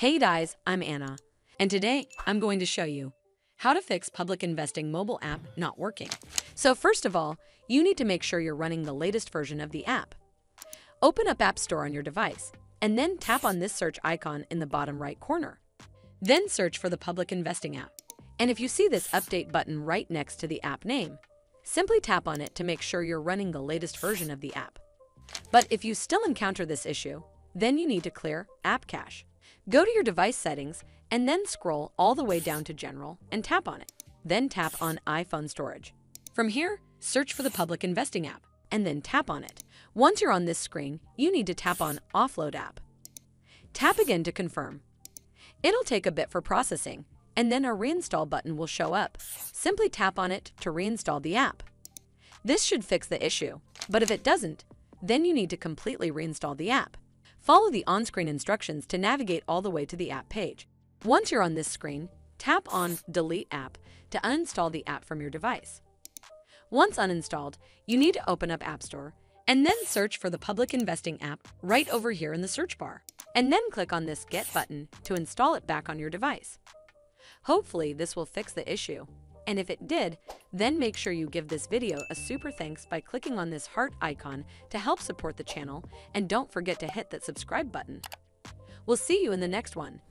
Hey guys, I'm Anna, and today I'm going to show you how to fix public investing mobile app not working. So first of all, you need to make sure you're running the latest version of the app. Open up App Store on your device, and then tap on this search icon in the bottom right corner. Then search for the public investing app. And if you see this update button right next to the app name, simply tap on it to make sure you're running the latest version of the app. But if you still encounter this issue, then you need to clear App Cache. Go to your device settings and then scroll all the way down to General and tap on it. Then tap on iPhone Storage. From here, search for the public investing app and then tap on it. Once you're on this screen, you need to tap on Offload App. Tap again to confirm. It'll take a bit for processing, and then a reinstall button will show up. Simply tap on it to reinstall the app. This should fix the issue, but if it doesn't, then you need to completely reinstall the app. Follow the on-screen instructions to navigate all the way to the app page. Once you're on this screen, tap on Delete App to uninstall the app from your device. Once uninstalled, you need to open up App Store and then search for the public investing app right over here in the search bar, and then click on this Get button to install it back on your device. Hopefully this will fix the issue, and if it did, then make sure you give this video a super thanks by clicking on this heart icon to help support the channel, and don't forget to hit that subscribe button. We'll see you in the next one.